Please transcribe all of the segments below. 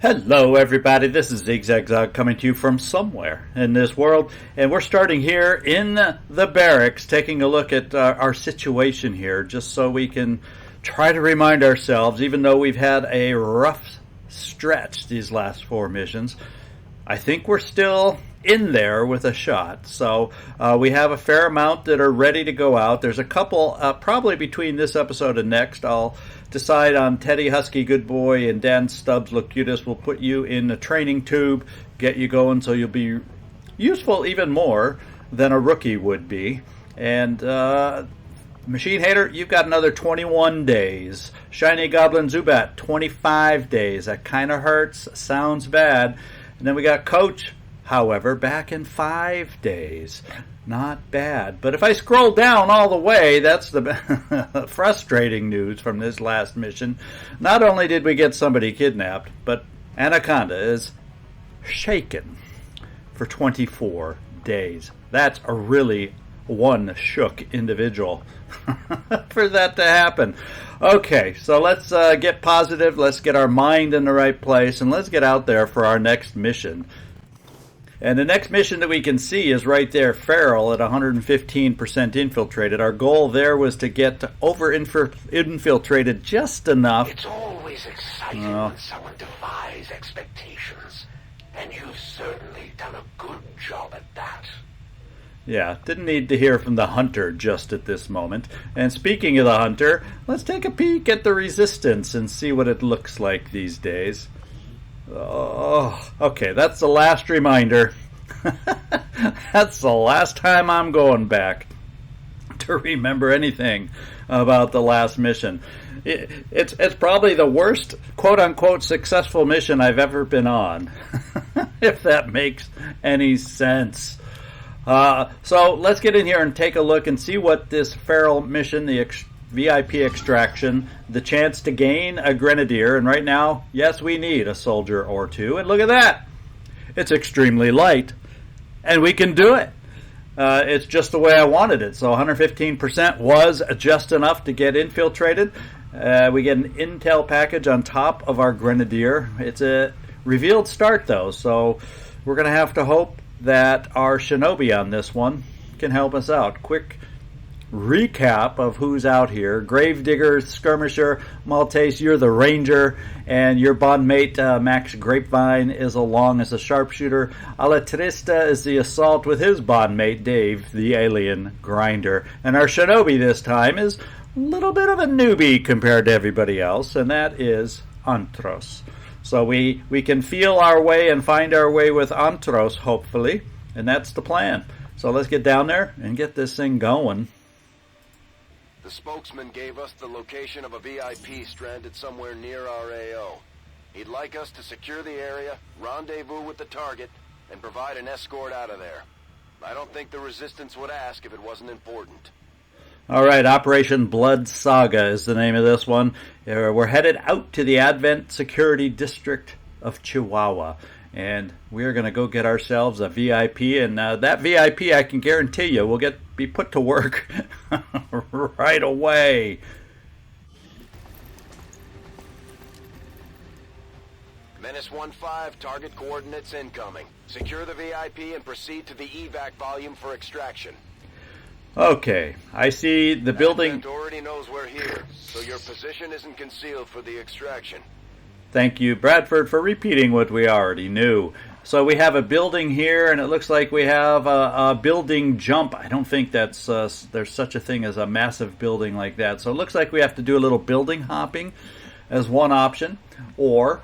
Hello everybody, this is ZigZagZog coming to you from somewhere in this world, and we're starting here in the barracks, taking a look at our situation here, just so we can try to remind ourselves, even though we've had a rough stretch these last 4 missions, I think we're still in there with a shot. So we have a fair amount that are ready to go out. There's a couple, probably between this episode and next, I'll decide on Teddy Husky Good Boy and Dan Stubbs Locutus. We'll put you in a training tube, get you going so you'll be useful even more than a rookie would be. And Machine Hater, you've got another 21 days. Shiny Goblin Zubat, 25 days. That kind of hurts, sounds bad. And then we got Coach, however, back in 5 days. Not bad. But if I scroll down all the way, that's the frustrating news from this last mission. Not only did we get somebody kidnapped, but Anaconda is shaken for 24 days. That's a really one shook individual for that to happen. Okay, so let's get positive. Let's get our mind in the right place, and let's get out there for our next mission. And the next mission that we can see is right there, Feral at 115% infiltrated. Our goal there was to get over-infiltrated just enough. It's always exciting when someone defies expectations. And you've certainly done a good job at that. Yeah, didn't need to hear from the Hunter just at this moment. And speaking of the Hunter, let's take a peek at the Resistance and see what it looks like these days. Oh, okay, that's the last reminder. That's the last time I'm going back to remember anything about the last mission. It's probably the worst quote-unquote successful mission I've ever been on, if that makes any sense. So let's get in here and take a look and see what this Feral mission, the VIP extraction, the chance to gain a Grenadier, and right now, yes, we need a soldier or two, and look at that! It's extremely light, and we can do it. It's just the way I wanted it, so 115% was just enough to get infiltrated. We get an intel package on top of our Grenadier. It's a revealed start, though, so we're going to have to hope that our Shinobi on this one can help us out. Quick recap of who's out here. Gravedigger, Skirmisher, Maltese, you're the Ranger, and your bondmate Max Grapevine is along as a sharpshooter. Alatrista is the assault with his bondmate Dave, the alien grinder. And our Shinobi this time is a little bit of a newbie compared to everybody else, and that is Antros. So we can feel our way and find our way with Antros, hopefully, and that's the plan. So let's get down there and get this thing going. The spokesman gave us the location of a VIP stranded somewhere near our AO. He'd like us to secure the area, rendezvous with the target, and provide an escort out of there. I don't think the Resistance would ask if it wasn't important. All right, Operation Blood Saga is the name of this one. We're headed out to the Advent Security District of Chihuahua, and we're going to go get ourselves a VIP, and that VIP, I can guarantee you, will be put to work right away. Menace 1-5, target coordinates incoming. Secure the VIP and proceed to the evac volume for extraction. Okay, I see the building. Advent already knows we're here, so your position isn't concealed for the extraction. Thank you, Bradford, for repeating what we already knew. So we have a building here, and it looks like we have a building jump. I don't think that's there's such a thing as a massive building like that. So it looks like we have to do a little building hopping as one option, or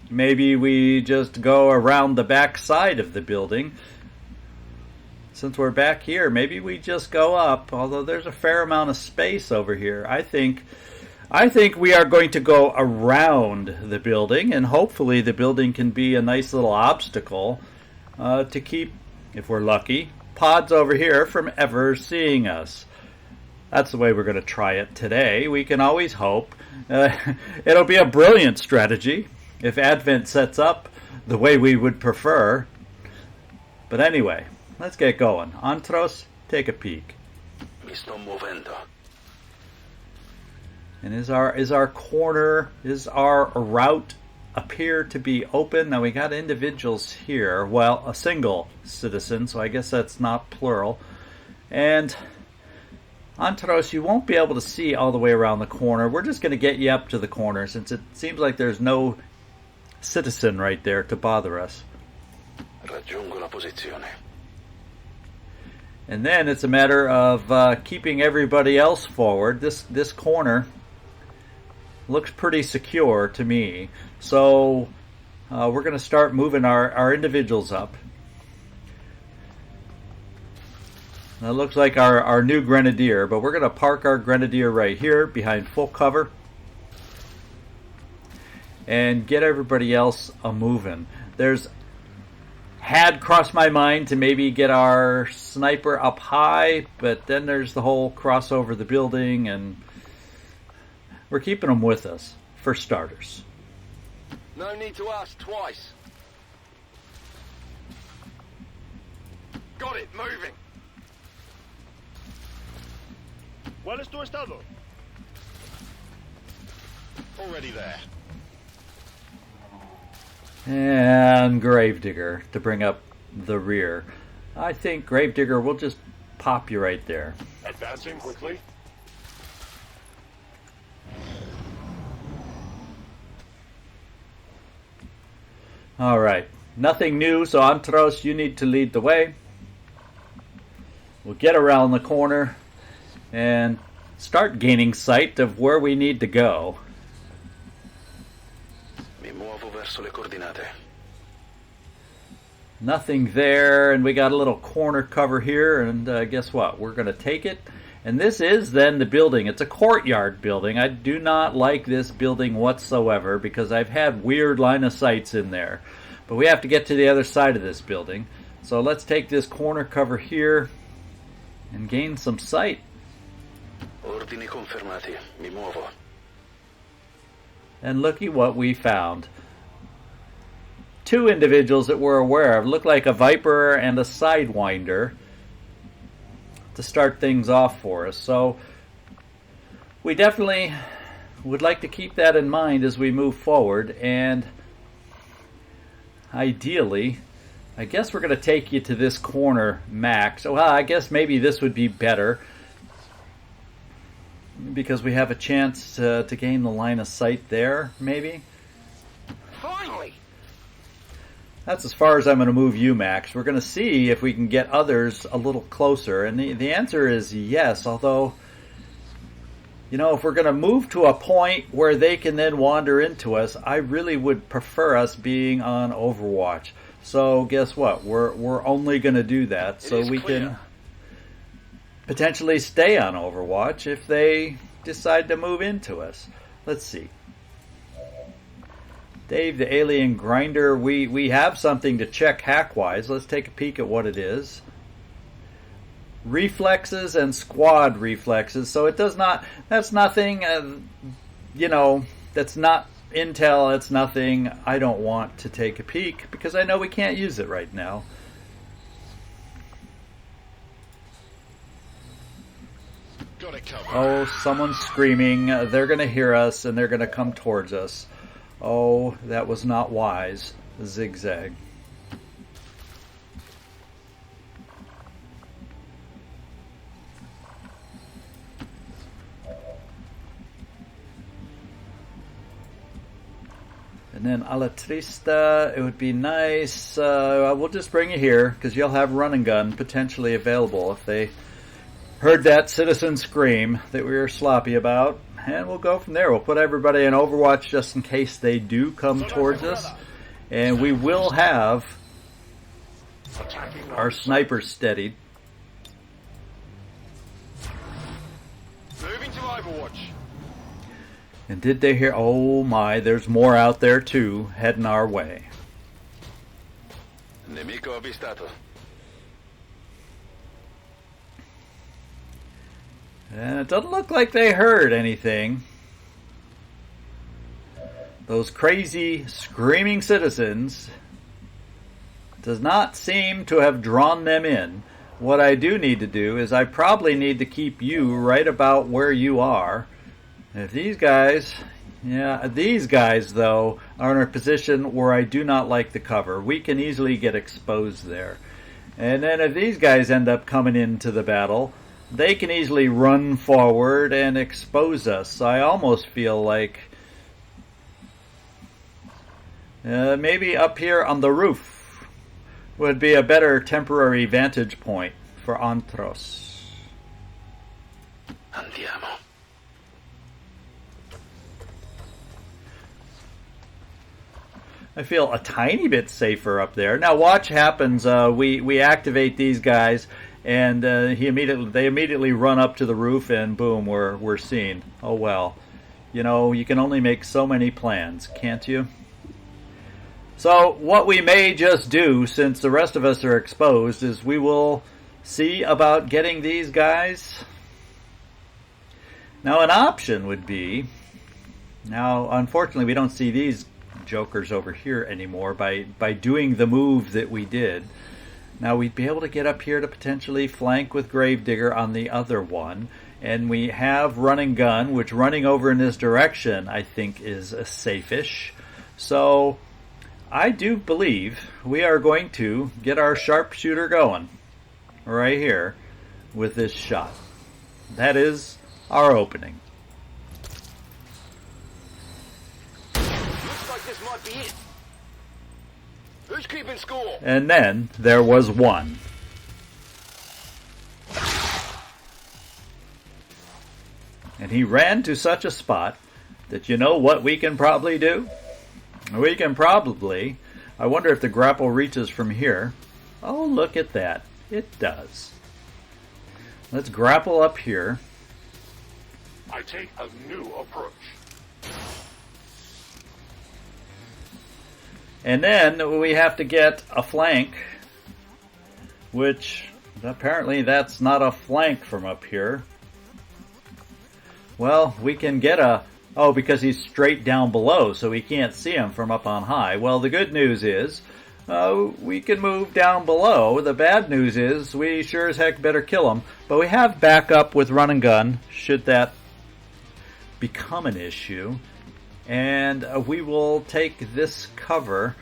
maybe we just go around the back side of the building. Since we're back here, maybe we just go up, although there's a fair amount of space over here. I think we are going to go around the building, and hopefully the building can be a nice little obstacle to keep, if we're lucky, pods over here from ever seeing us. That's the way we're going to try it today. We can always hope. It'll be a brilliant strategy if Advent sets up the way we would prefer. But anyway, let's get going. Antros, take a peek. And is our route appear to be open. Now we got individuals here. Well, a single citizen, so I guess that's not plural. And Antros, you won't be able to see all the way around the corner. We're just going to get you up to the corner since it seems like there's no citizen right there to bother us. Raggiungo la posizione. And then it's a matter of keeping everybody else forward. This corner looks pretty secure to me. So we're going to start moving our individuals up. That looks like our new Grenadier, but we're going to park our Grenadier right here behind full cover and get everybody else a-moving. Had crossed my mind to maybe get our sniper up high, but then there's the whole cross over the building, and we're keeping them with us, for starters. No need to ask twice. Got it, moving. ¿Cuál es tu estado? Already there. And Gravedigger to bring up the rear. I think Gravedigger will just pop you right there. Advancing quickly. Alright, nothing new, so Antros, you need to lead the way. We'll get around the corner and start gaining sight of where we need to go. Mi muovo verso le coordinate. Nothing there, and we got a little corner cover here, and guess what? We're going to take it. And this is then the building. It's a courtyard building. I do not like this building whatsoever because I've had weird line of sights in there. But we have to get to the other side of this building. So let's take this corner cover here and gain some sight. Ordini confermati. Mi muovo. And looky what we found. Two individuals that we're aware of. Look like a Viper and a Sidewinder to start things off for us. So we definitely would like to keep that in mind as we move forward. And ideally, I guess we're going to take you to this corner max. Well, I guess maybe this would be better because we have a chance to gain the line of sight there, maybe. Finally! That's as far as I'm going to move you, Max. We're going to see if we can get others a little closer. And the answer is yes, although, you know, if we're going to move to a point where they can then wander into us, I really would prefer us being on Overwatch. So guess what? We're only going to do that so we can potentially stay on Overwatch if they decide to move into us. Let's see. Dave, the alien grinder, we have something to check hack-wise. Let's take a peek at what it is. Reflexes and squad reflexes. So it does not, that's nothing, you know, that's not intel, it's nothing I don't want to take a peek because I know we can't use it right now. Got it covered. Oh, someone's screaming. They're going to hear us and they're going to come towards us. Oh, that was not wise. Zigzag. And then a la trista, it would be nice. We'll just bring you here because you'll have run and gun potentially available if they heard that citizen scream that we were sloppy about. And we'll go from there. We'll put everybody in Overwatch just in case they do come towards us. And we will have our snipers steadied. Moving to Overwatch. And did they hear? Oh my, there's more out there too, heading our way. Nemico avvistato. And it doesn't look like they heard anything. Those crazy, screaming citizens does not seem to have drawn them in. What I do need to do is I probably need to keep you right about where you are. If these guys, Yeah, these guys, though, are in a position where I do not like the cover. We can easily get exposed there. And then if these guys end up coming into the battle, they can easily run forward and expose us. So I almost feel like maybe up here on the roof would be a better temporary vantage point for Antros. Andiamo. I feel a tiny bit safer up there. Now watch happens. We activate these guys, and they immediately run up to the roof, and boom, we're seen. Oh well, you know, you can only make so many plans, can't you? So what we may just do, since the rest of us are exposed, is we will see about getting these guys. Now an option would be, now unfortunately we don't see these jokers over here anymore by doing the move that we did. Now we'd be able to get up here to potentially flank with Gravedigger on the other one, and we have run and gun, which running over in this direction I think is a safe-ish. So I do believe we are going to get our sharpshooter going right here with this shot. That is our opening. This might be it. Who's keeping score? And then there was one. And he ran to such a spot that you know what we can probably do? We can probably, I wonder if the grapple reaches from here. Oh, look at that. It does. Let's grapple up here. I take a new approach. And then we have to get a flank, which apparently that's not a flank from up here. Well, we can get a... Oh, because he's straight down below, so we can't see him from up on high. Well, the good news is we can move down below. The bad news is we sure as heck better kill him. But we have backup with run and gun, should that become an issue. And we will take this cover.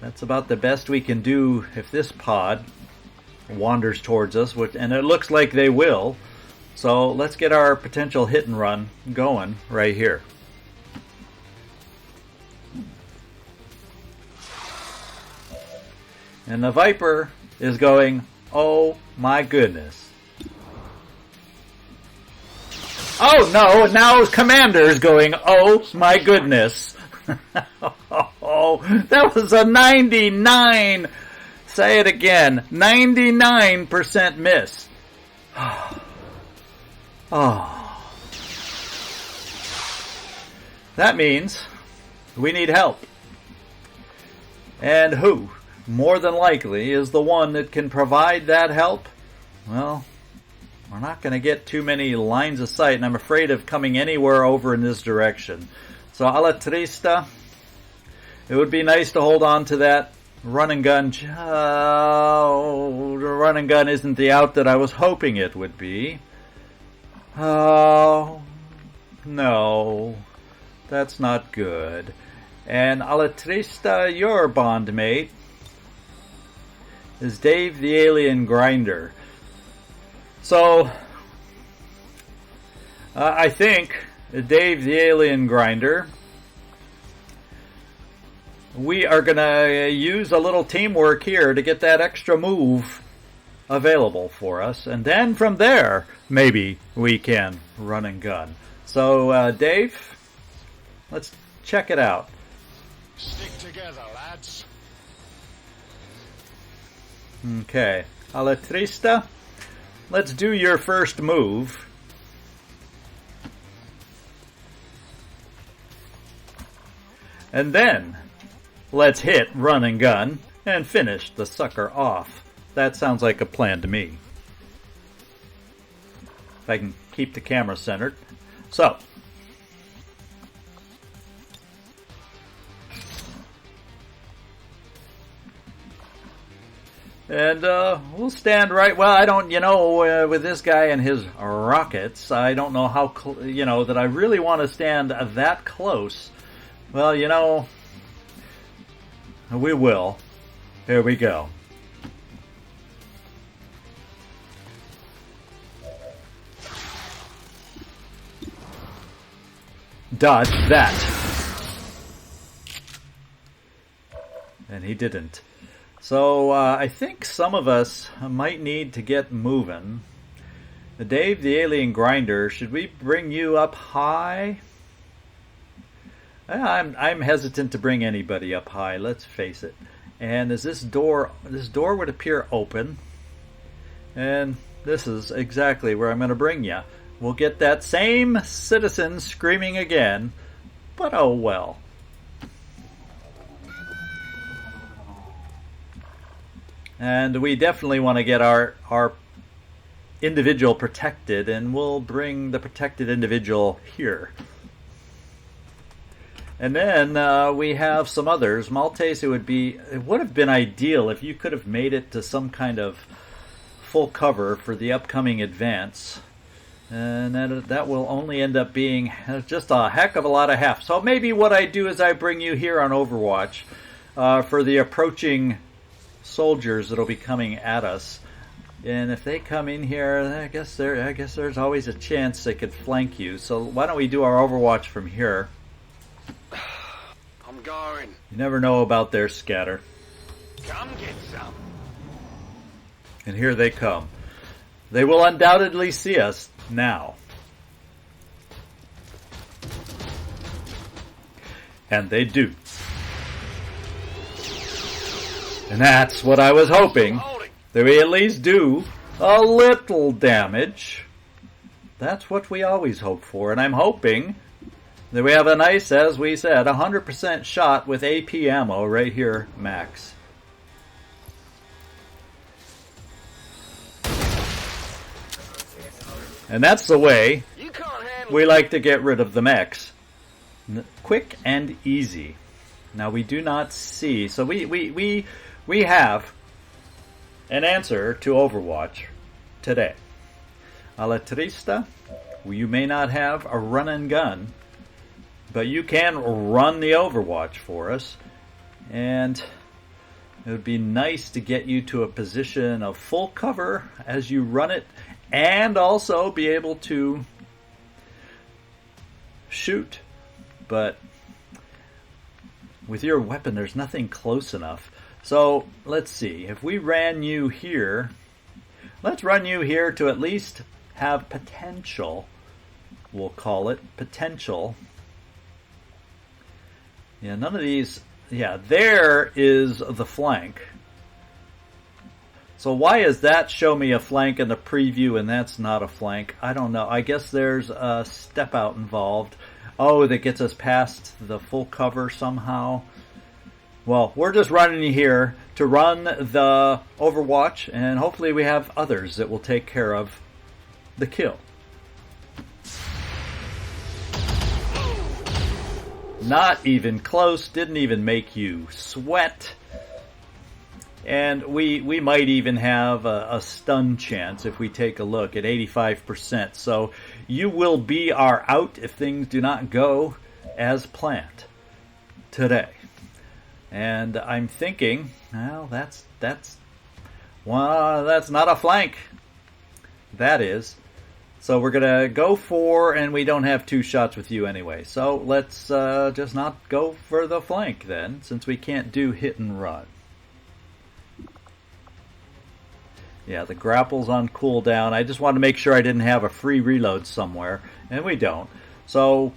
That's about the best we can do if this pod wanders towards us, and it looks like they will. So let's get our potential hit and run going right here. And the Viper is going, oh my goodness. Oh no, now Commander is going, oh my goodness. Oh, that was a 99. Say it again, 99% miss. Oh. That means we need help. And who, more than likely, is the one that can provide that help? Well, we're not going to get too many lines of sight, and I'm afraid of coming anywhere over in this direction. So, alla trista, it would be nice to hold on to that run and gun. Oh, the run and gun isn't the out that I was hoping it would be. Oh, no, that's not good. And alla trista, your bondmate is Dave the Alien Grinder. So, I think Dave the Alien Grinder, we are going to use a little teamwork here to get that extra move available for us. And then from there, maybe we can run and gun. So, Dave, let's check it out. Stick together, lads. Okay. Alla trista, let's do your first move. And then, let's hit run and gun and finish the sucker off. That sounds like a plan to me. If I can keep the camera centered. So, And we'll stand right. Well, I don't, with this guy and his rockets, I don't know how, that I really want to stand that close. Well, we will. Here we go. Dodge that. And he didn't. So I think some of us might need to get moving. Dave, the alien grinder, should we bring you up high? I'm hesitant to bring anybody up high, let's face it. And is this door would appear open. And this is exactly where I'm going to bring you. We'll get that same citizen screaming again, but oh well. And we definitely want to get our individual protected, and we'll bring the protected individual here. And then we have some others. Maltese, it would have been ideal if you could have made it to some kind of full cover for the upcoming advance. And that will only end up being just a heck of a lot of half. So maybe what I do is I bring you here on Overwatch for the approaching soldiers that'll be coming at us. And if they come in here, I guess there's always a chance they could flank you. So why don't we do our Overwatch from here? I'm going. You never know about their scatter. Come get some. And here they come. They will undoubtedly see us now. And they do. And that's what I was hoping. That we at least do a little damage. That's what we always hope for. And I'm hoping that we have a nice, as we said, 100% shot with AP ammo right here, max. And that's the way we like to get rid of the mechs. Quick and easy. Now we do not see, so we have an answer to Overwatch today. Alatrista, you may not have a run and gun, but you can run the Overwatch for us. And it would be nice to get you to a position of full cover as you run it, and also be able to shoot. But with your weapon, there's nothing close enough. So let's see. If we ran you here, let's run you here to at least have potential. We'll call it potential. Yeah, none of these. Yeah, there is the flank. So why does that show me a flank in the preview and that's not a flank? I don't know. I guess there's a step out involved. Oh, that gets us past the full cover somehow. Well, we're just running here to run the Overwatch, and hopefully we have others that will take care of the kill. Not even close, didn't even make you sweat. And we might even have a stun chance if we take a look at 85%. So you will be our out if things do not go as planned today. And I'm thinking, well, that's not a flank. That is. So we're going to go for, and we don't have two shots with you anyway. So let's just not go for the flank then, since we can't do hit and run. Yeah, the grapple's on cooldown. I just wanted to make sure I didn't have a free reload somewhere, and we don't. So,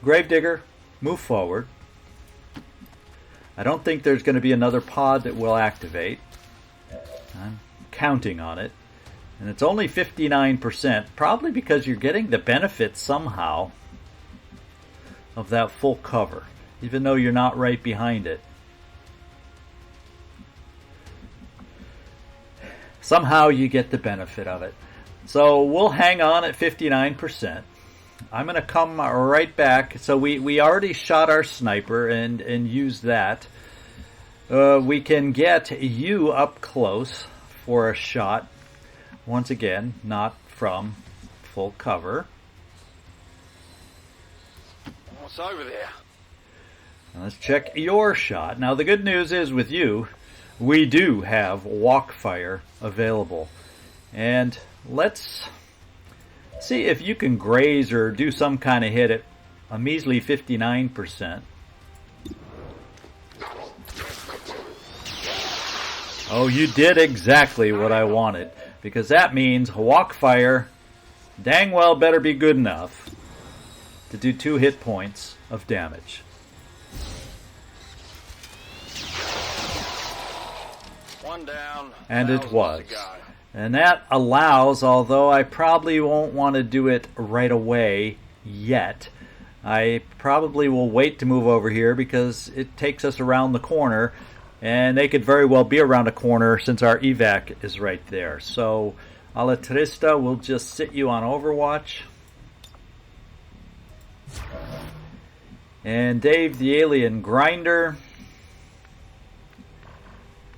Gravedigger, move forward. I don't think there's going to be another pod that will activate. I'm counting on it. And it's only 59%, probably because you're getting the benefit somehow of that full cover, even though you're not right behind it. Somehow you get the benefit of it. So we'll hang on at 59%. I'm going to come right back. So we already shot our sniper and used that. We can get you up close. for a shot. Once again, not from full cover. What's over there? Now let's check your shot. Now the good news is with you, we do have walk fire available. And let's see if you can graze or do some kind of hit at a measly 59%. Oh, you did exactly what I wanted, because that means walk fire dang well better be good enough to do 2 hit points of damage. One down. And it was. And that allows, although I probably won't want to do it right away yet, I probably will wait to move over here because it takes us around the corner, and they could very well be around a corner since our evac is right there. So, Alatrista will just sit you on Overwatch. And Dave the Alien Grinder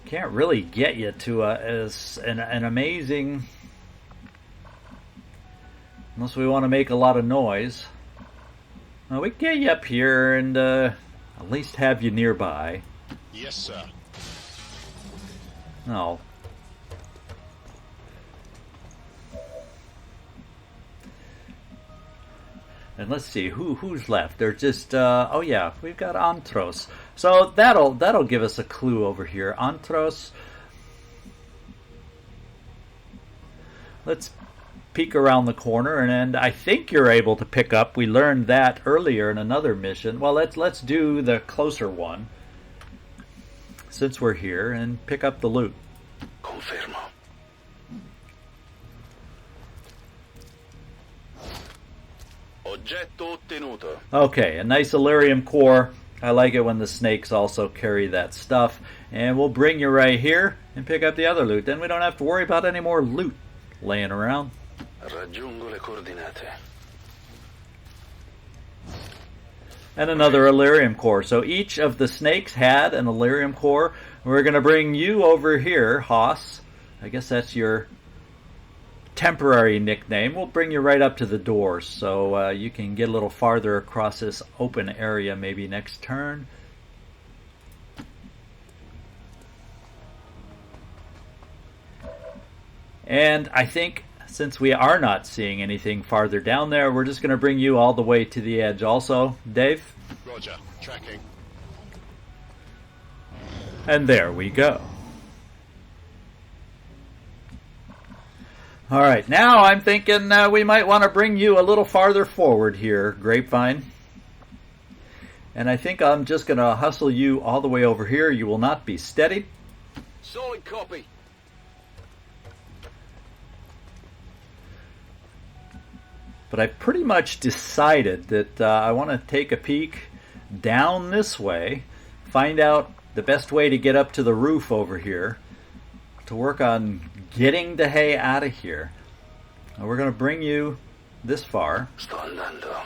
can't really get you to an amazing, unless we want to make a lot of noise. Well, we can get you up here and at least have you nearby. Yes, sir. No. And let's see who's left. They're just oh yeah, we've got Antros. So that'll give us a clue over here. Antros. Let's peek around the corner, and I think you're able to pick up. We learned that earlier in another mission. Well, let's do the closer one since we're here and pick up the loot. Confirmo. Oggetto ottenuto. Okay, a nice Illyrium core. I like it when the snakes also carry that stuff. And we'll bring you right here and pick up the other loot. Then we don't have to worry about any more loot laying around. Raggiungo le coordinate. And another Illyrium core. So each of the snakes had an Illyrium core. We're going to bring you over here, Haas. I guess that's your temporary nickname. We'll bring you right up to the door so you can get a little farther across this open area maybe next turn. And I think since we are not seeing anything farther down there, we're just going to bring you all the way to the edge also. Dave? Roger. Tracking. And there we go. All right, now I'm thinking we might want to bring you a little farther forward here, Grapevine. And I think I'm just going to hustle you all the way over here. You will not be steady. Solid copy. But I've pretty much decided that I want to take a peek down this way, find out the best way to get up to the roof over here, to work on getting the hay out of here. And we're going to bring you this far. Sto andando.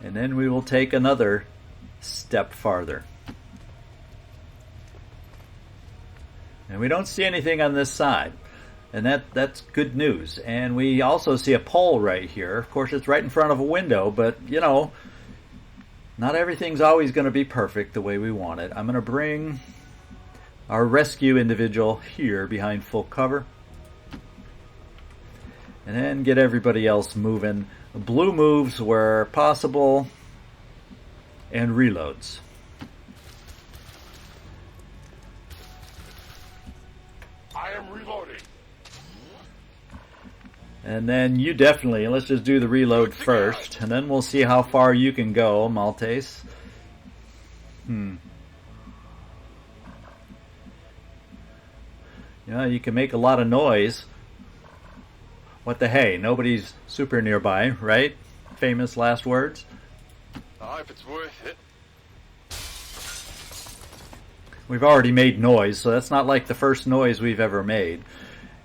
And then we will take another step farther. And we don't see anything on this side. And that's good news. And we also see a pole right here. Of course, it's right in front of a window, but, you know, not everything's always going to be perfect the way we want it. I'm going to bring our rescue individual here behind full cover. And then get everybody else moving. Blue moves where possible. And reloads. I am reloading. And then you definitely, let's just do the reload first. And then we'll see how far you can go, Maltese. Yeah, you can make a lot of noise. What the hey? Nobody's super nearby, right? Famous last words. If it's worth it. We've already made noise, so that's not like the first noise we've ever made.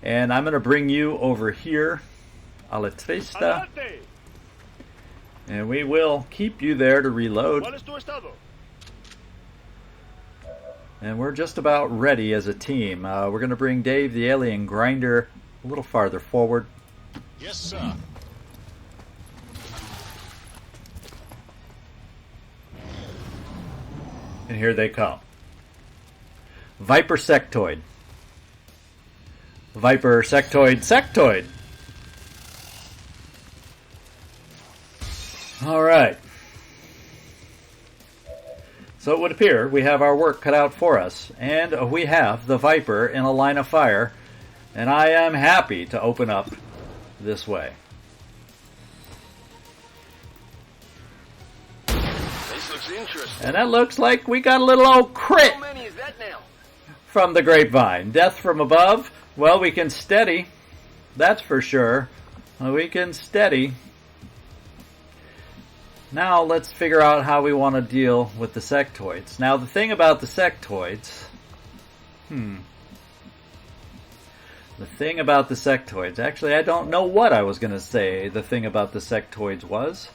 And I'm going to bring you over here, Alatrista. And we will keep you there to reload. And we're just about ready as a team. We're going to bring Dave the Alien Grinder a little farther forward. Yes, sir. And here they come. Viper Sectoid. Viper Sectoid Sectoid. Alright. So it would appear we have our work cut out for us. And we have the Viper in a line of fire. And I am happy to open up this way. This looks interesting. And that looks like we got a little old crit How many is that now? from the grapevine. Death from above. Well, we can steady. That's for sure. We can steady. Now let's figure out how we want to deal with the sectoids. Now the thing about the sectoids... The thing about the sectoids... Actually, I don't know what I was going to say the thing about the sectoids was.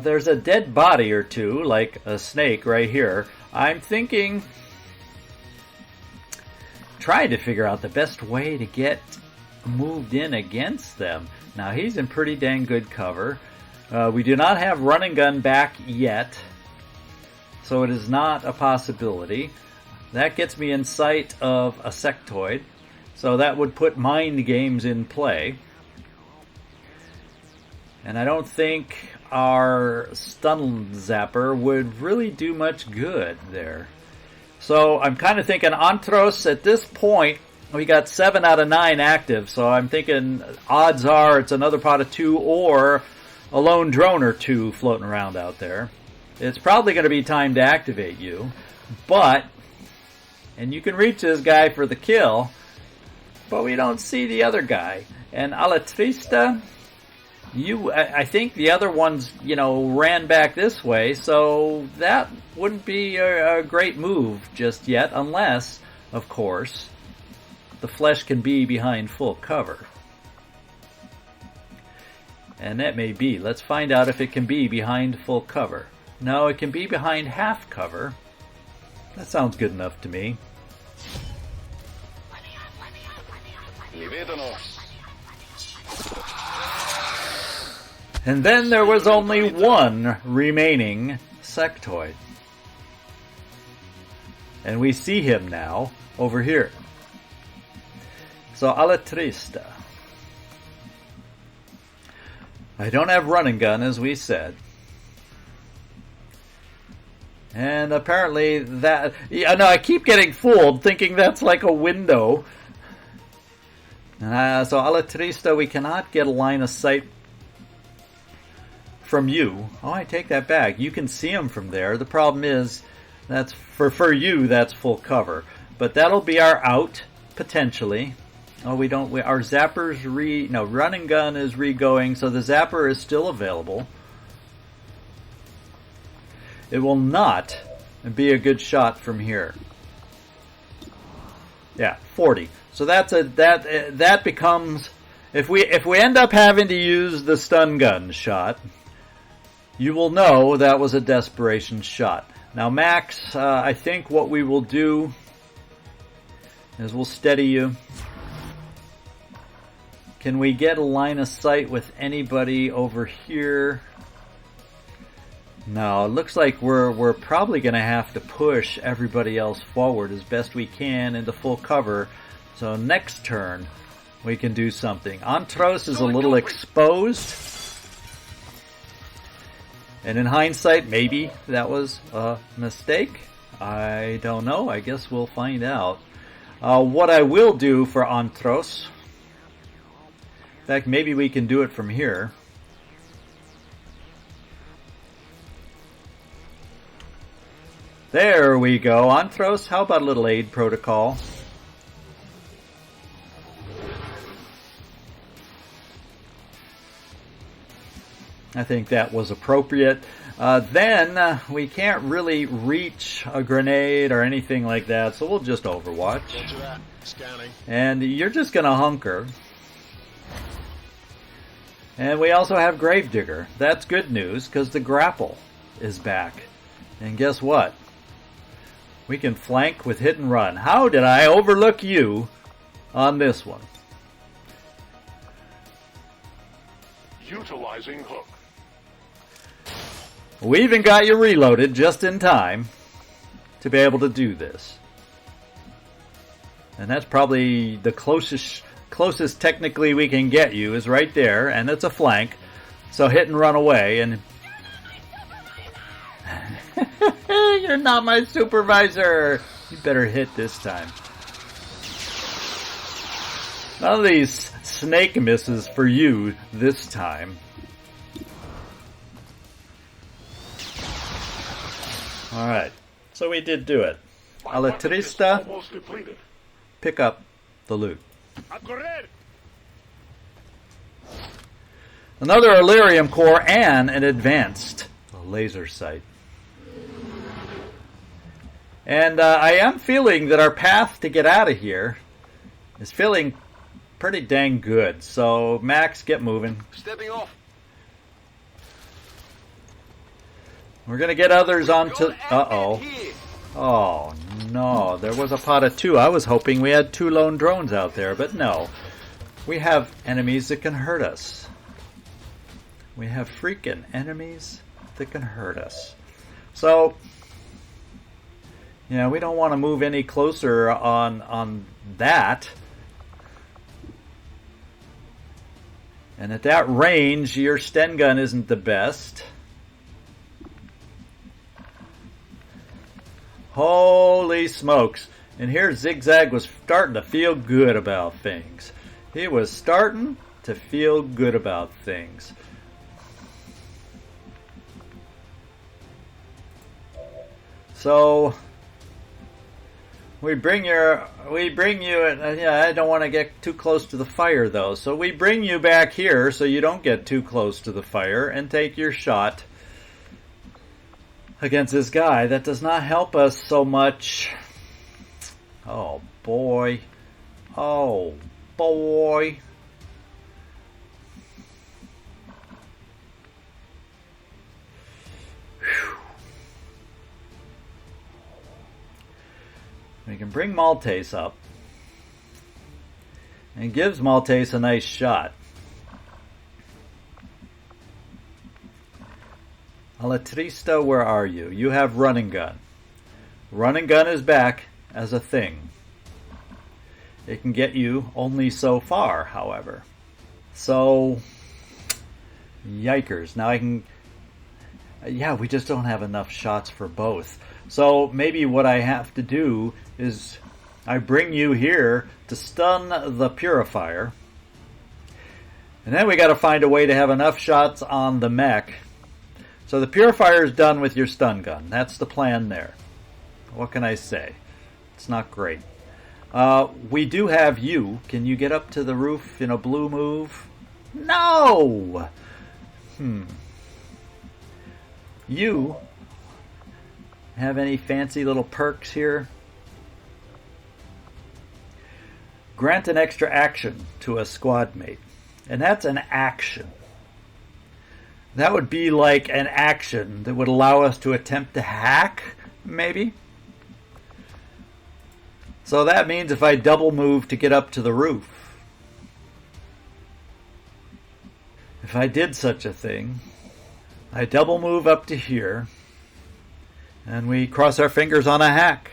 There's a dead body or two, like a snake right here. I'm thinking... trying to figure out the best way to get moved in against them. Now, he's in pretty dang good cover. We do not have run and gun back yet, so it is not a possibility. That gets me in sight of a sectoid, so that would put mind games in play. And I don't think our stun zapper would really do much good there. So I'm kind of thinking Antros at this point, we got 7 out of 9 active, so I'm thinking odds are it's another pot of 2 or a lone drone or 2 floating around out there. It's probably going to be time to activate you, but, and you can reach this guy for the kill, but we don't see the other guy. And Alatrista, I think the other ones, ran back this way, so that wouldn't be a great move just yet, unless, of course, the flesh can be behind full cover. And that may be. Let's find out if it can be behind full cover. No, it can be behind half cover. That sounds good enough to me. And then there was only one remaining sectoid. And we see him now over here. So, Alatrista. I don't have run and gun, as we said. And apparently that... Yeah, no, I keep getting fooled, thinking that's like a window. So, Alatrista, we cannot get a line of sight from you. Oh, I take that back. You can see him from there. The problem is, that's for you, that's full cover. But that'll be our out, potentially. Oh, our zapper's run and gun is re-going, so the zapper is still available. It will not be a good shot from here. Yeah, 40. So that becomes, if we end up having to use the stun gun shot, you will know that was a desperation shot. Now, Max, I think what we will do is we'll steady you. Can we get a line of sight with anybody over here? No, it looks like we're probably going to have to push everybody else forward as best we can into full cover. So next turn, we can do something. Antros is a little exposed. And in hindsight, maybe that was a mistake. I don't know. I guess we'll find out. What I will do for Antros... In fact, maybe we can do it from here. There we go. Antros, how about a little aid protocol? I think that was appropriate. Then we can't really reach a grenade or anything like that, so we'll just overwatch. Roger that. Scanning. And you're just going to hunker. And we also have Gravedigger. That's good news, because the grapple is back. And guess what? We can flank with hit and run. How did I overlook you on this one? Utilizing hook. We even got you reloaded just in time to be able to do this. And that's probably the closest technically we can get you is right there, and it's a flank. So hit and run away, and you're not my supervisor. You better hit this time. None of these snake misses for you this time. Alright, so we did do it. Alatrista, pick up the loot. Another Illyrium core and an advanced laser sight. And I am feeling that our path to get out of here is feeling pretty dang good. So, Max, get moving. Stepping off. We're going to get others onto... Uh-oh. Oh, no. There was a pot of two. I was hoping we had two lone drones out there, but no. We have enemies that can hurt us. We have freaking enemies that can hurt us. So, yeah, we don't want to move any closer on that. And at that range, your Sten gun isn't the best. Holy smokes. And here ZigZag was starting to feel good about things. He was starting to feel good about things. So we bring you, yeah, I don't want to get too close to the fire though. So we bring you back here so you don't get too close to the fire and take your shot against this guy. That does not help us so much. Oh boy. Oh boy. Whew. We can bring Maltese up. And gives Maltese a nice shot. Alatrista, where are you? You have running gun. Running gun is back as a thing. It can get you only so far, however. So, yikers. Now I can... Yeah, we just don't have enough shots for both. So maybe what I have to do is I bring you here to stun the Purifier. And then we got to find a way to have enough shots on the mech. So the Purifier is done with your stun gun. That's the plan there. What can I say? It's not great. We do have you. Can you get up to the roof in a blue move? No! You have any fancy little perks here? Grant an extra action to a squad mate. And that's an action. That would be like an action that would allow us to attempt to hack, maybe? So that means if I double move to get up to the roof, if I did such a thing, I double move up to here, and we cross our fingers on a hack.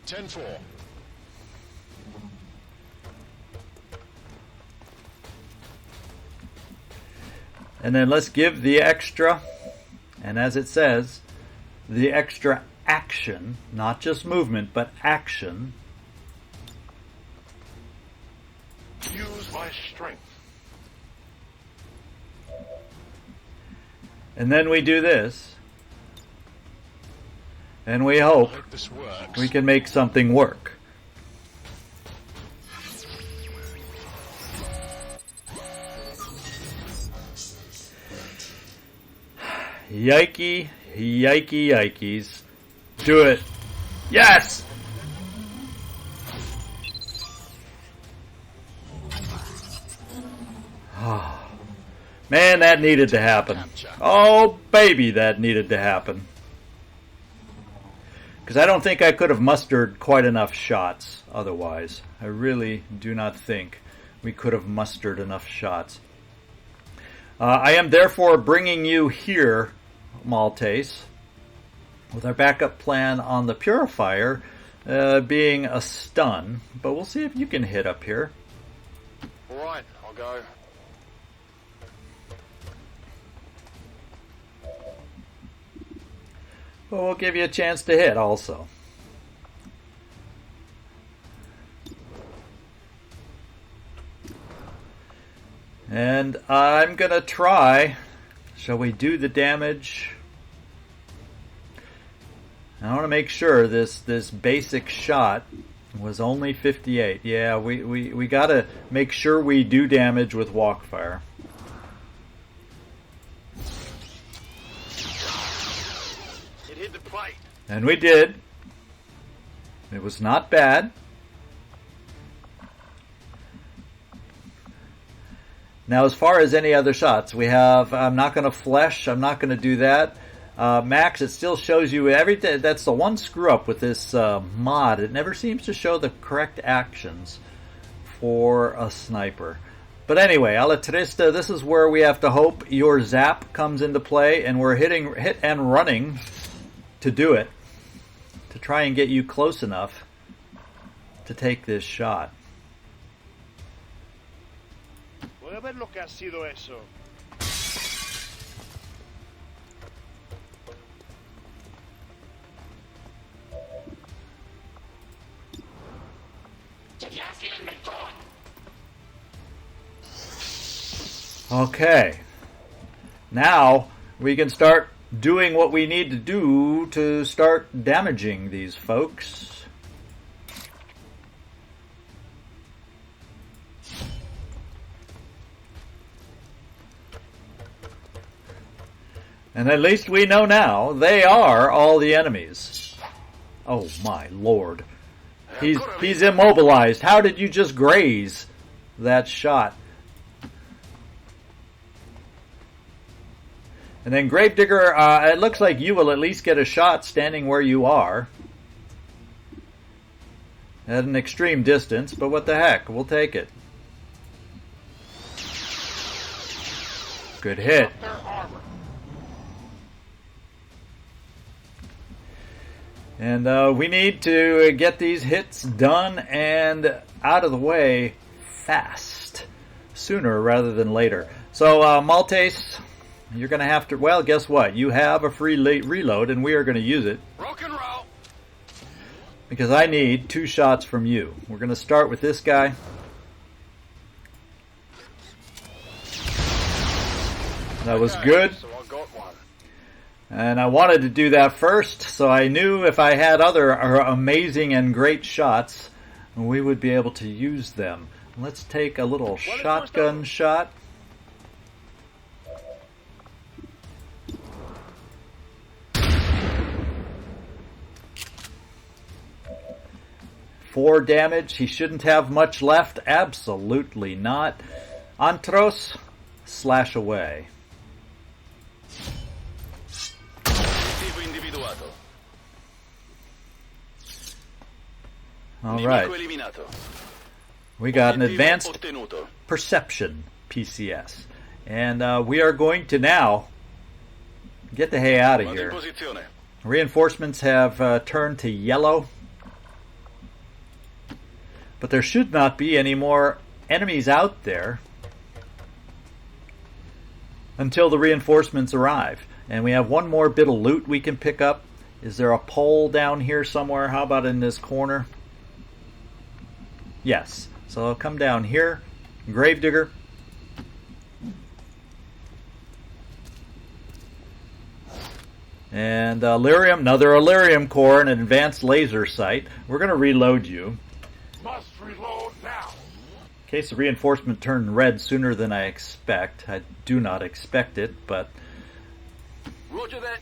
10-4. And then let's give the extra, and as it says, the extra action, not just movement, but action. Use my strength. And then we do this. And we hope This works. we can make something work. Yikey, yikey, yikeys. Do it. Yes! Man, that needed to happen. Oh, baby, that needed to happen. Because I don't think I could have mustered quite enough shots otherwise. I really do not think we could have mustered enough shots. I am therefore bringing you here, Maltese, with our backup plan on the Purifier being a stun. But we'll see if you can hit up here. Alright, I'll go. But we'll give you a chance to hit also. And I'm going to try. Shall we do the damage? I want to make sure this basic shot was only 58. Yeah, we got to make sure we do damage with Walkfire. It hit the plate. And we did. It was not bad. Now, as far as any other shots, we have, I'm not going to flesh, I'm not going to do that. Max, it still shows you everything. That's the one screw up with this mod. It never seems to show the correct actions for a sniper. But anyway, Alatrista, this is where we have to hope your zap comes into play, and we're hit and running to do it, to try and get you close enough to take this shot. Voy a ver lo que ha sido eso. Okay. Now we can start doing what we need to do to start damaging these folks. And at least we know now they are all the enemies. Oh my lord. He's immobilized. How did you just graze that shot? And then Gravedigger, it looks like you will at least get a shot standing where you are. At an extreme distance, but what the heck, we'll take it. Good hit. And we need to get these hits done and out of the way fast. Sooner rather than later. So, Maltese, you're going to have to... Well, guess what? You have a free reload, and we are going to use it. Rock and roll. Because I need 2 shots from you. We're going to start with this guy. That was good. So I got one. And I wanted to do that first, so I knew if I had other amazing and great shots, we would be able to use them. Let's take a little shotgun shot. Four damage. He shouldn't have much left. Absolutely not. Antros, slash away. Alright. We got an advanced perception PCS. And we are going to now get the hay out of here. Reinforcements have turned to yellow. But there should not be any more enemies out there until the reinforcements arrive. And we have one more bit of loot we can pick up. Is there a pole down here somewhere? How about in this corner? Yes. So I'll come down here. Gravedigger. And Lyrium, another Illyrium core and an advanced laser sight. We're going to reload you. Must reload now. In case the reinforcement turned red sooner than I expect. I do not expect it, but... Roger that.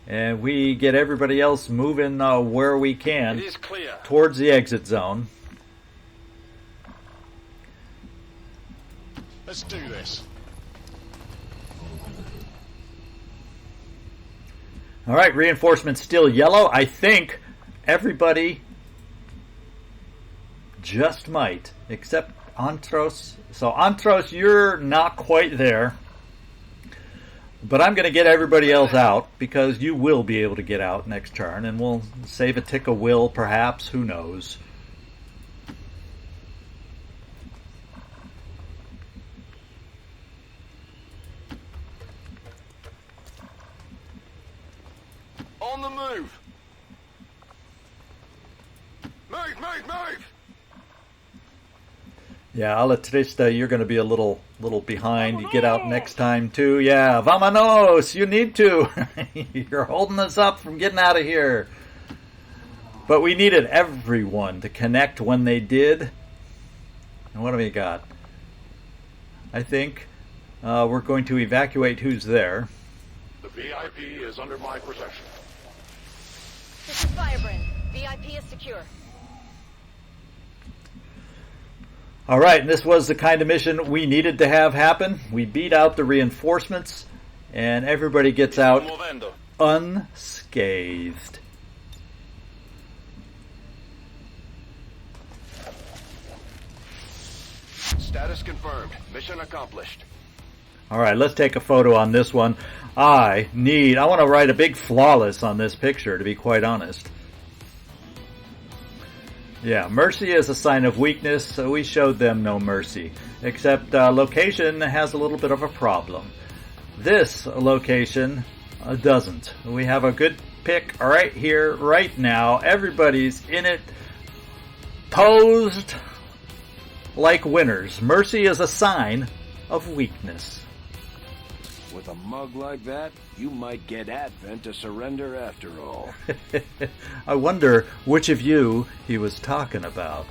And we get everybody else moving where we can. It is clear. Towards the exit zone. Let's do this. All right, reinforcements still yellow. I think everybody just might, except Antros. So Antros, you're not quite there. But I'm going to get everybody else out, because you will be able to get out next turn, and we'll save a tick of will, perhaps. Who knows? On the move! Move! Yeah, Alatrista, you're going to be a little behind. You get out next time, too. Yeah, vamonos! You need to! You're holding us up from getting out of here. But we needed everyone to connect when they did. And what do we got? I think we're going to evacuate who's there. The VIP is under my protection. This is Firebrand. VIP is secure. All right, and this was the kind of mission we needed to have happen. We beat out the reinforcements, and everybody gets out unscathed. Status confirmed. Mission accomplished. All right, let's take a photo on this one. I want to write a big flawless on this picture, to be quite honest. Yeah, mercy is a sign of weakness, so we showed them no mercy. Except location has a little bit of a problem. This location doesn't. We have a good pick right here, right now. Everybody's in it, posed like winners. Mercy is a sign of weakness. With a mug like that, you might get Advent to surrender after all. I wonder which of you he was talking about.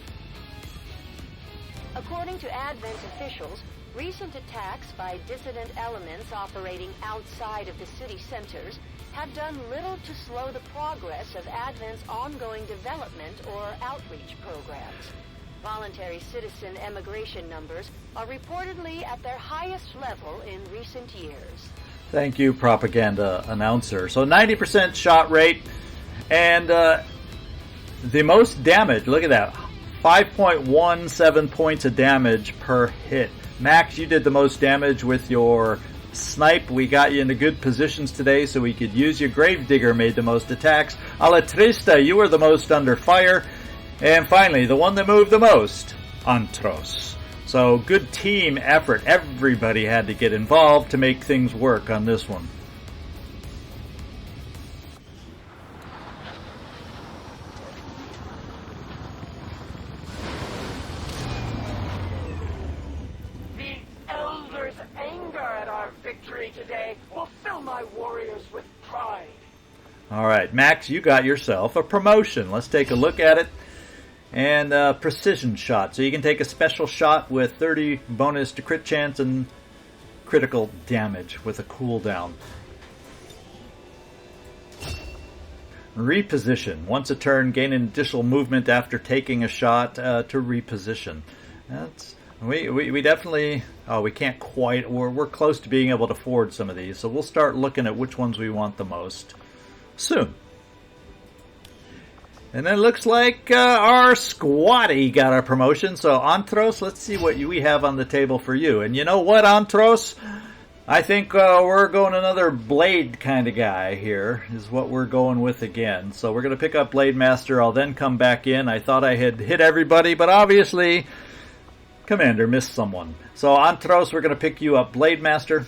According to Advent officials, recent attacks by dissident elements operating outside of the city centers have done little to slow the progress of Advent's ongoing development or outreach programs. Voluntary citizen emigration numbers are reportedly at their highest level in recent years. Thank you, propaganda announcer. So 90% shot rate, and the most damage, look at that, 5.17 points of damage per hit. Max, you did the most damage with your snipe. We got you into good positions today so we could use you. Gravedigger made the most attacks. Alatrista, you were the most under fire. And finally, the one that moved the most, Antros. So good team effort. Everybody had to get involved to make things work on this one. The Elder's anger at our victory today will fill my warriors with pride. All right, Max, you got yourself a promotion. Let's take a look at it. And precision shot. So you can take a special shot with 30 bonus to crit chance and critical damage with a cooldown. Reposition. Once a turn, gain an additional movement after taking a shot to reposition. That's we definitely. Oh, we can't quite. We're close to being able to afford some of these, so we'll start looking at which ones we want the most soon. And then it looks like our squatty got a promotion. So, Antros, let's see what we have on the table for you. And you know what, Antros? I think we're going another Blade kind of guy here, is what we're going with again. So we're going to pick up Blade Master. I'll then come back in. I thought I had hit everybody, but obviously Commander missed someone. So, Antros, we're going to pick you up Blade Master.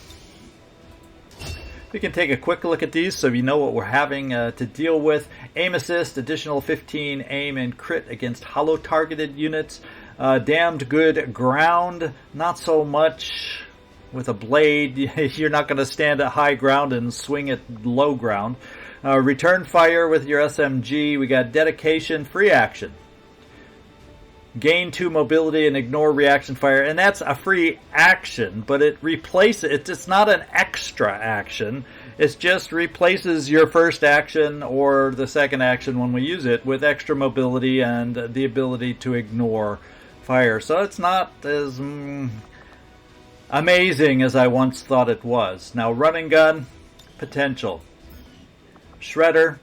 We can take a quick look at these so you know what we're having to deal with. Aim assist, additional 15 aim and crit against hollow targeted units. Damned good ground, not so much with a blade. You're not going to stand at high ground and swing at low ground. Return fire with your SMG. We got dedication, free action. Gain 2 mobility and ignore reaction fire, and that's a free action, but it replaces it. It's not an extra action. It just replaces your first action or the second action when we use it with extra mobility and the ability to ignore fire. So it's not as amazing as I once thought it was. Now, running gun potential. Shredder,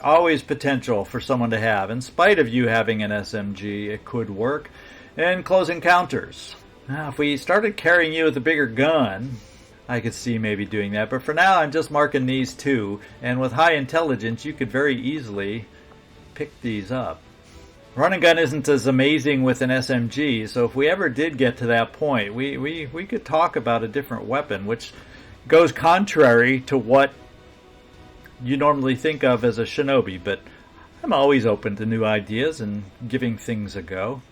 always potential for someone to have. In spite of you having an SMG, it could work. And Close Encounters. Now, if we started carrying you with a bigger gun, I could see maybe doing that. But for now, I'm just marking these two. And with high intelligence, you could very easily pick these up. Run and gun isn't as amazing with an SMG, so if we ever did get to that point, we could talk about a different weapon, which goes contrary to what you normally think of as a shinobi, but I'm always open to new ideas and giving things a go.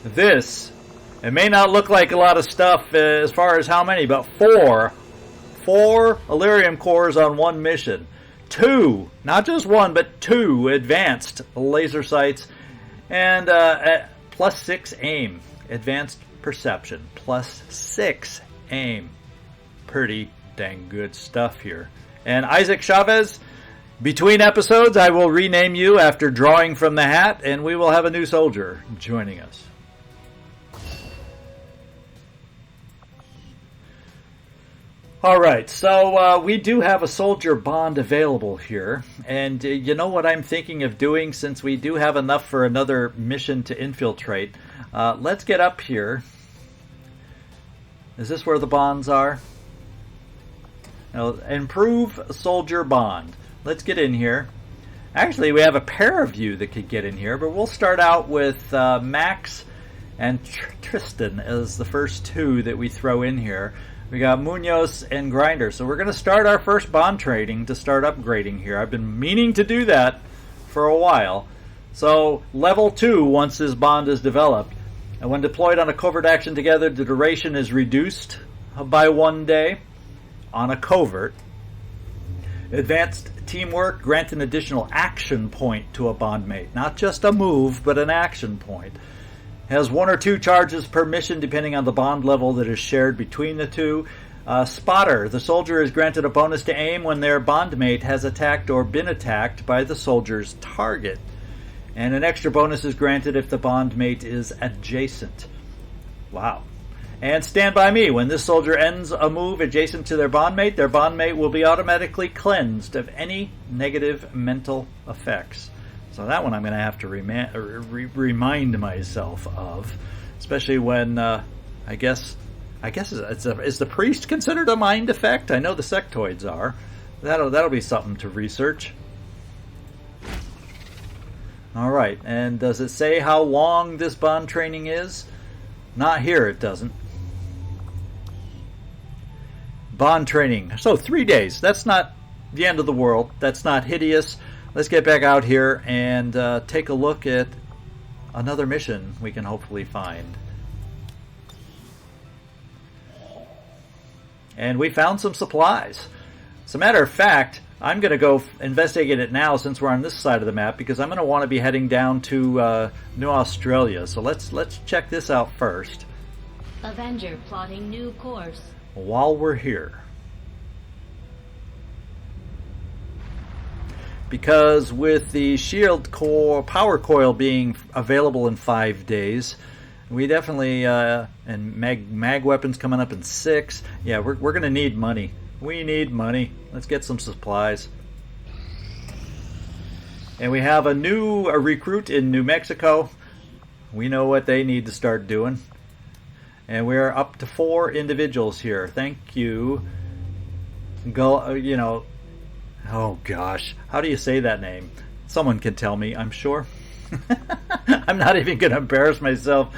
This, it may not look like a lot of stuff as far as how many, but four Elerium cores on one mission. 2, not just 1, but 2 advanced laser sights, and plus 6 aim. Advanced perception, plus 6 aim. Pretty dang good stuff here. And Isaac Chavez, between episodes, I will rename you after drawing from the hat, and we will have a new soldier joining us. Alright, so we do have a soldier bond available here, and you know what I'm thinking of doing since we do have enough for another mission to infiltrate? Let's get up here. Is this where the bonds are? Now, improve soldier bond. Let's get in here. Actually, we have a pair of you that could get in here, but we'll start out with Max and Tristan as the first two that we throw in here. We got Munoz and Grinder. So we're going to start our first bond trading to start upgrading here. I've been meaning to do that for a while. So level 2, once this bond is developed. And when deployed on a covert action together, the duration is reduced by 1 day on a covert. Advanced teamwork, grant an additional action point to a bondmate. Not just a move, but an action point. Has 1 or 2 charges per mission depending on the bond level that is shared between the two. Spotter. The soldier is granted a bonus to aim when their bondmate has attacked or been attacked by the soldier's target. And an extra bonus is granted if the bondmate is adjacent. Wow. And Stand By Me. When this soldier ends a move adjacent to their bondmate will be automatically cleansed of any negative mental effects. So that one I'm going to have to remind myself of, especially when I guess is the priest considered a mind effect? I know the sectoids are. That'll be something to research. All right, and does it say how long this bond training is? Not here, it doesn't. Bond training. So 3 days. That's not the end of the world. That's not hideous. Let's get back out here and take a look at another mission we can hopefully find. And we found some supplies. As a matter of fact, I'm going to go investigate it now since we're on this side of the map because I'm going to want to be heading down to New Australia. So let's check this out first. Avenger plotting new course. While we're here. Because with the shield core power coil being available in 5 days, we definitely and mag weapons coming up in 6. Yeah, we're going to need money. We need money. Let's get some supplies. And we have a recruit in New Mexico. We know what they need to start doing. And we're up to 4 individuals here. Thank you. Oh gosh, how do you say that name? Someone can tell me, I'm sure. I'm not even going to embarrass myself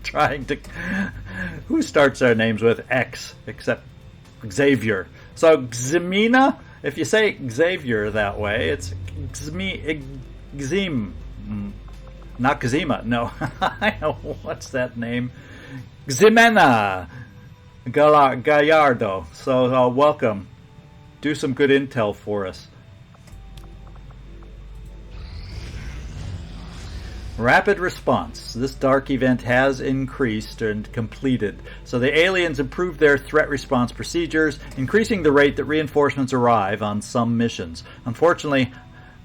trying to... Who starts their names with X, except Xavier? So Ximena, if you say Xavier that way, it's Xim. Not Kazima, no. I know, what's that name? Ximena Gallardo. So welcome. Do some good intel for us. Rapid response. This dark event has increased and completed. So the aliens improved their threat response procedures, increasing the rate that reinforcements arrive on some missions. Unfortunately,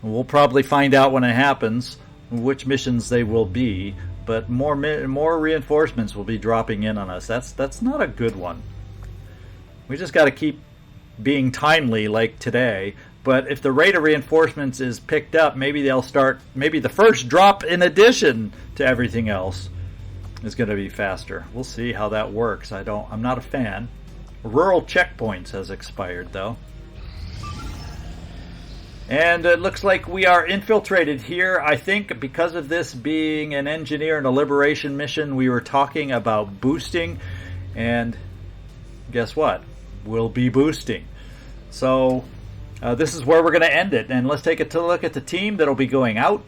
we'll probably find out when it happens which missions they will be, but more reinforcements will be dropping in on us. That's not a good one. We just got to keep being timely like today. But if the rate of reinforcements is picked up, maybe they'll start, maybe the first drop in addition to everything else is going to be faster. We'll see how that works. I'm not a fan. Rural checkpoints has expired though. And it looks like we are infiltrated here. I think because of this being an engineer and a liberation mission, we were talking about boosting. And guess what? We'll be boosting. So this is where we're going to end it. And let's take a look at the team that'll be going out.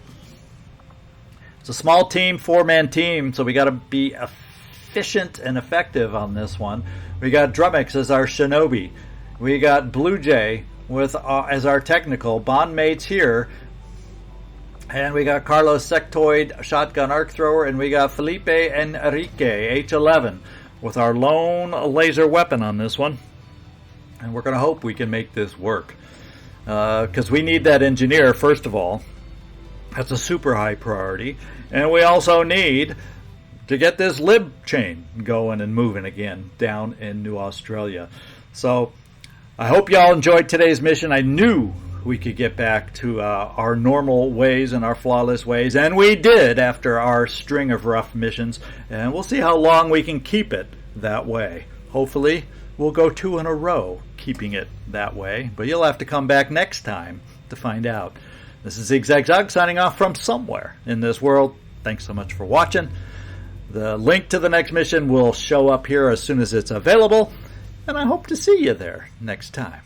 It's a small team, 4-man team, so we got to be efficient and effective on this one. We got Drummix as our shinobi. We got Blue Jay with as our technical. Bond mates here. And we got Carlos Sectoid, shotgun arc thrower, and we got Felipe Enrique, H11, with our lone laser weapon on this one. And we're going to hope we can make this work. Because we need that engineer, first of all. That's a super high priority. And we also need to get this lib chain going and moving again down in New Australia. So I hope y'all enjoyed today's mission. I knew we could get back to our normal ways and our flawless ways. And we did after our string of rough missions. And we'll see how long we can keep it that way. Hopefully we'll go 2 in a row keeping it that way. But you'll have to come back next time to find out. This is ZigZagZog signing off from somewhere in this world. Thanks so much for watching. The link to the next mission will show up here as soon as it's available. And I hope to see you there next time.